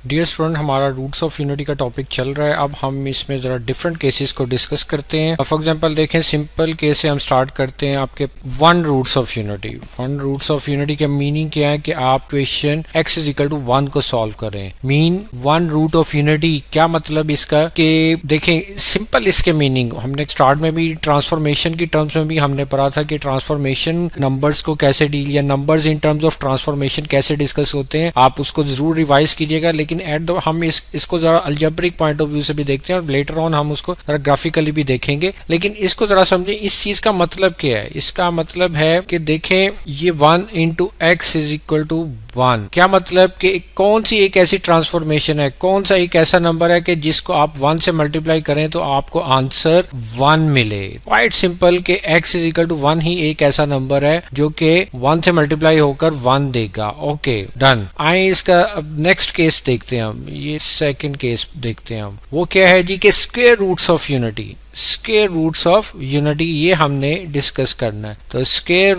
Dear student, हमारा roots of unity का topic चल रहा है। अब हम इसमें जरा डिफरेंट केसेस को डिस्कस करते हैं। फॉर एग्जांपल देखें, सिंपल केस से हम स्टार्ट करते हैं। आपके one roots of unity. One roots of unity का मीनिंग क्या है कि आप question x is equal to 1 को सॉल्व करें। Mean one root of unity क्या मतलब इसका कि देखें सिंपल इसके मीनिंग हमने स्टार्ट में भी ट्रांसफॉर्मेशन की टर्म्स में भी हमने पढ़ा था कि ट्रांसफॉर्मेशन नंबर्स को कैसे डील या numbers in terms of transformation कैसे डिस्कस होते हैं। आप उसको जरूर रिवाइज कीजिएगा, लेकिन एट द हम इसको जरा अल्जेब्रिक पॉइंट ऑफ व्यू से भी देखते हैं और लेटर ऑन हम उसको जरा ग्राफिकली भी देखेंगे। लेकिन इसको जरा समझें, इस चीज का मतलब क्या है। इसका मतलब है कि देखें ये 1 into x is equal to 1। क्या मतलब कि कौन सी एक ऐसी ट्रांसफॉर्मेशन है, कौन सा एक ऐसा नंबर है कि जिसको आप 1 से मल्टीप्लाई करें तो आपको आंसर 1 मिले। क्वाइट सिंपल कि x इज इक्वल टू 1 ही एक ऐसा नंबर है जो कि 1 से मल्टीप्लाई होकर 1 देगा। Okay done. आए इसका नेक्स्ट केस देखते हैं हम। ये सेकंड केस देखते हैं हम। वो क्या है जी कि square roots of unity. Square roots of unity ये हमने डिस्कस करना है। तो स्क्वायर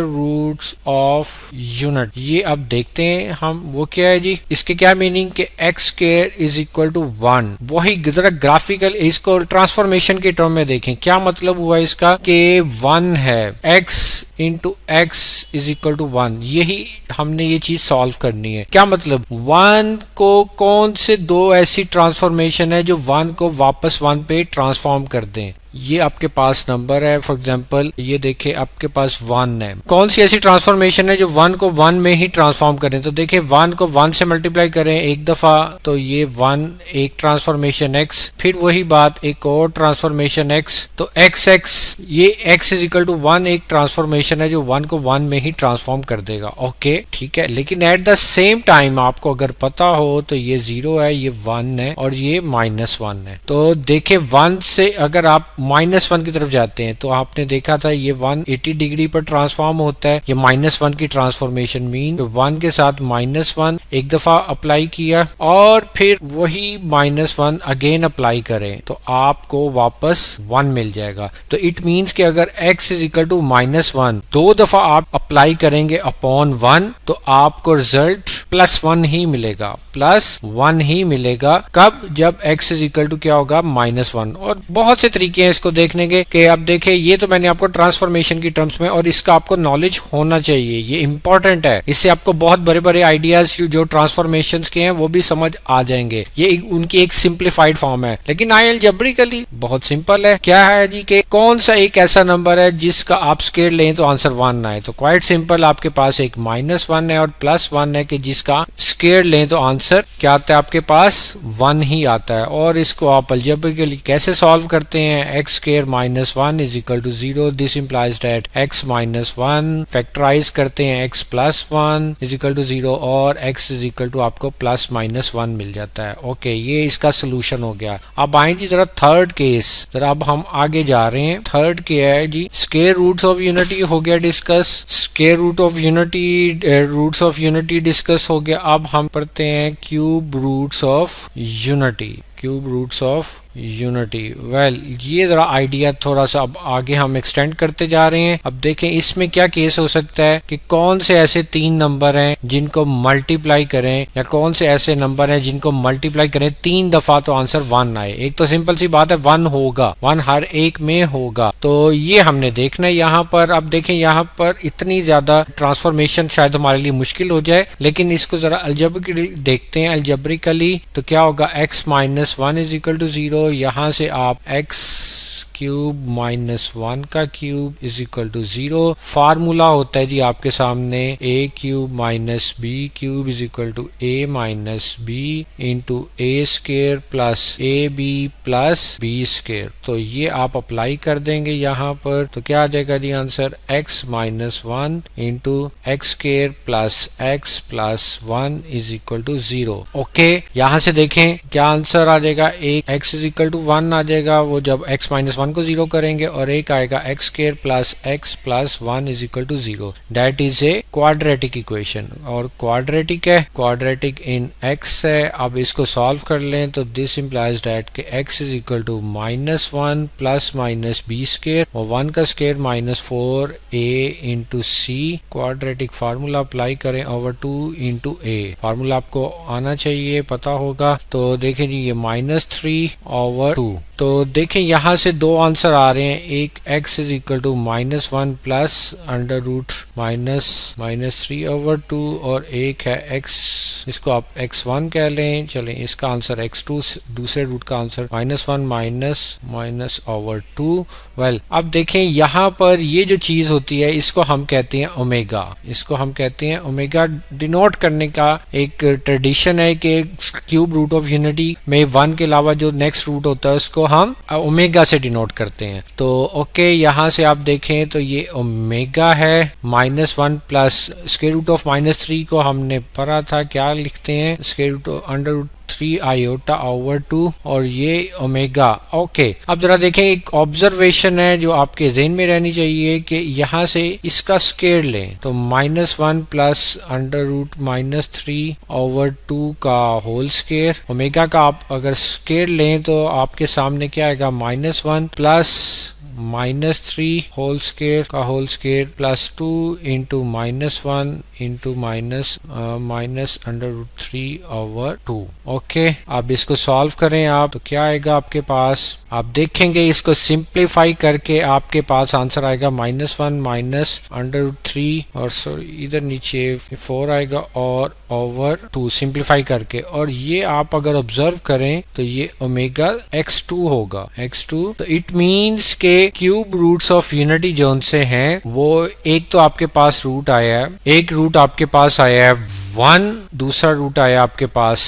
रूट्स ऑफ यूनिट ये अब देखते हैं हम। वो क्या है जी, इसके क्या मीनिंग कि x square is equal to 1। वही जरा ग्राफिकल इसको ट्रांसफॉर्मेशन के टर्म में देखें। क्या मतलब हुआ इसका कि 1 है, x into x is equal to 1। यही हमने ये चीज सॉल्व करनी है। क्या मतलब 1 को कौन से दो ऐसी ट्रांसफॉर्मेशन है जो 1 को वापस 1 पे ट्रांसफॉर्म कर दें। ये आपके पास नंबर है, फॉर एग्जांपल ये देखे आपके पास 1 है। कौन सी ऐसी ट्रांसफॉर्मेशन है जो 1 को 1 में ही ट्रांसफॉर्म करें। तो देखे 1 को 1 से मल्टीप्लाई करें एक दफा तो ये 1 एक ट्रांसफॉर्मेशन x, फिर वही बात एक और ट्रांसफॉर्मेशन x। तो x ये x इज इक्वल टू 1 एक ट्रांसफॉर्मेशन है जो 1 को 1 में ही ट्रांसफॉर्म कर देगा। ओके ठीक है, लेकिन एट द सेम टाइम आपको अगर पता हो तो ये 0 है, ये 1 है और ये -1 है। तो देखे 1 से अगर आप -1 की तरफ जाते हैं तो आपने देखा था ये 180 डिग्री पर ट्रांसफॉर्म होता है। ये -1 की ट्रांसफॉर्मेशन मीन 1 के साथ -1 एक दफा अप्लाई किया और फिर वही -1 अगेन अप्लाई करें तो आपको वापस 1 मिल जाएगा। तो इट मीन्स कि अगर x इज इक्वल टू -1 दो दफा आप अप्लाई करेंगे अपॉन 1 तो आपको रिजल्ट +1 ही मिलेगा, +1 ही मिलेगा। कब? जब x इज इक्वल टू क्या होगा -1। और बहुत से तरीके हैं इसको देखने के कि अब देखें ये तो मैंने आपको ट्रांसफॉर्मेशन की टर्म्स में, और इसका आपको नॉलेज होना चाहिए, ये इंपॉर्टेंट है। इससे आपको बहुत बड़े बड़े आइडियाज जो ट्रांसफॉर्मेशंस के हैं वो भी समझ आ जाएंगे। ये उनकी एक सिंप्लीफाइड फॉर्म है, लेकिन अलजेब्रिकली बहुत सिंपल है। क्या है जी कि कौन सा एक ऐसा नंबर है जिसका आप स्क्वायर लें तो आंसर 1 आए। तो क्वाइट सिंपल, आपके पास एक -1 है और +1 है कि जिसका स्क्वायर लें तो आंसर क्या आता है आपके पास 1 ही आता है। और इसको आप अलजेब्रिकली कैसे सॉल्व करते हैं। x square -1 is equal to 0। This implies that x -1 factorise करते हैं x +1 इज इक्वल टू 0 और x इज इक्वल टू आपको +-1 मिल जाता है। ओके, ये इसका सोल्यूशन हो गया। अब आए जी जरा थर्ड केस, जरा अब हम आगे जा रहे हैं। थर्ड क्या है जी, स्क्वायर रूट्स ऑफ यूनिटी हो गया discuss. Square root of unity, roots of unity discuss हो गया। अब हम पढ़ते हैं cube roots of unity. Cube roots of unity. Well ये जरा आइडिया थोड़ा सा अब आगे हम एक्सटेंड करते जा रहे हैं। अब देखें इसमें क्या केस हो सकता है कि कौन से ऐसे 3 नंबर हैं जिनको मल्टीप्लाई करें, या कौन से ऐसे नंबर हैं जिनको मल्टीप्लाई करें 3 दफा तो आंसर 1 आए। एक तो सिंपल सी बात है 1 होगा, 1 हर एक में होगा। तो ये हमने देखना है यहाँ पर। अब देखें यहाँ पर इतनी ज्यादा ट्रांसफॉर्मेशन शायद हमारे लिए मुश्किल हो जाए, लेकिन इसको जरा अलजेब्रिकली देखते हैं। अलजेब्रिकली तो क्या होगा, x -1 इज इक्वल टू 0। यहां से आप x क्यूब -1 का cube is equal to 0। Formula होता है जी आपके सामने a cube -b cube is equal to a -b into a square plus ab plus b square. तो ये आप अप्लाई कर देंगे यहाँ पर तो क्या आ जाएगा जी answer, x -1 into x square plus x plus 1 is equal to 0। Okay, यहाँ से देखें क्या आंसर आ जाएगा, x इज इक्वल टू 1 आ जाएगा। वो जब x -1 +1 को 0 करेंगे और एक आएगा x square plus x plus 1 is equal to 0। That is a quadratic equation और क्वाड्रेटिक है, क्वाड्रेटिक इन x है। अब इसको सॉल्व कर लें तो दिस इंप्लाइज दैट कि x is equal to -1 plus minus b square और 1 का square -4a into c। Quadratic formula apply करें ओवर 2 इंटू a। फार्मूला आपको आना चाहिए, पता होगा। तो देखें जी ये -3/2। तो देखें यहाँ से दो आंसर आ रहे हैं, एक x is equal to -1 plus under root -3/2 और एक है x, इसको आप x1 कह लें। चलें इसका आंसर x2, दूसरे रूट का आंसर -1 -2। वेल अब देखें यहाँ पर ये जो चीज होती है इसको हम कहते हैं ओमेगा। इसको हम कहते हैं ओमेगा। डिनोट करने का एक ट्रेडिशन है कि क्यूब रूट ऑफ यूनिटी में 1 के अलावा जो नेक्स्ट रूट होता है उसको हम ओमेगा से डिनोट करते हैं। तो ओके यहाँ से आप देखें तो ये ओमेगा है। -1 प्लस स्क्वायर रूट ऑफ -3 को हमने पढ़ा था, क्या लिखते हैं square root under root 3 iota over 2 और ये ओमेगा। ओके अब जरा देखें एक ऑब्जर्वेशन है जो आपके ज़हन में रहनी चाहिए कि यहाँ से इसका स्क्वायर लें तो -1 प्लस अंडर रूट -3 ओवर 2 का होल स्क्वायर। ओमेगा का आप अगर स्क्वायर लें तो आपके सामने क्या आएगा -1 प्लस -3 होल स्क्वायर का whole square plus 2 into -1 into minus under root 3 over 2। Okay अब इसको सॉल्व करें आप तो क्या आएगा आपके पास, आप देखेंगे इसको सिंप्लीफाई करके आपके पास आंसर आएगा -1 माइनस अंडर रूट 3 और सॉरी इधर नीचे 4 आएगा और ओवर 2 सिंप्लीफाई करके। और ये आप अगर ऑब्जर्व करें तो ये ओमेगा x2 होगा, x2। तो इट मीन्स के क्यूब रूट्स ऑफ यूनिटी जोन से हैं वो एक तो आपके पास रूट आया है, एक रूट आपके पास आया है 1, दूसरा रूट आया आपके पास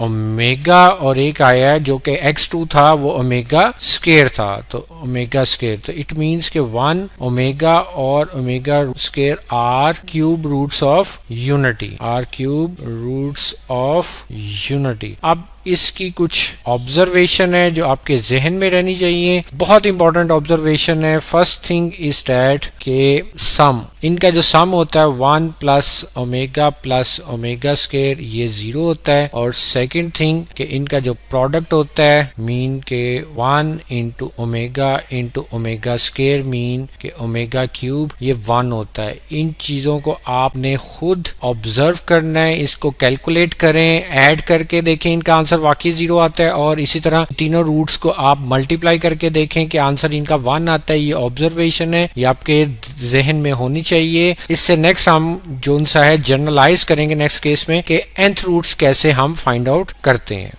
ओमेगा और एक आया है जो कि x2 था वो ओमेगा स्क्वायर था, तो ओमेगा स्क्वायर। तो इट मीन्स के 1 ओमेगा और omega square are cube roots of unity, are cube roots of unity. अब इसकी कुछ ऑब्जर्वेशन है जो आपके जहन में रहनी चाहिए, बहुत इंपॉर्टेंट ऑब्जर्वेशन है। फर्स्ट थिंग इज दैट के सम, इनका जो सम होता है 1 प्लस ओमेगा स्क्वायर ये 0 होता है। और सेकंड थिंग कि इनका जो प्रोडक्ट होता है मीन के 1 इंटू ओमेगा स्क्वायर मीन के ओमेगा क्यूब ये 1 होता है। इन चीजों को आपने खुद ऑब्जर्व करना है, इसको कैलकुलेट करें, ऐड करके देखें इनका आंसर वाकई 0 आता है और इसी तरह तीनों रूट्स को आप मल्टीप्लाई करके देखें कि आंसर इनका 1 आता है। ये ऑब्जर्वेशन है, ये आपके जहन में होनी चाहिए। इससे नेक्स्ट हम जो सा है जनरलाइज करेंगे नेक्स्ट केस में कि nth रूट्स कैसे हम फाइंड आउट करते हैं।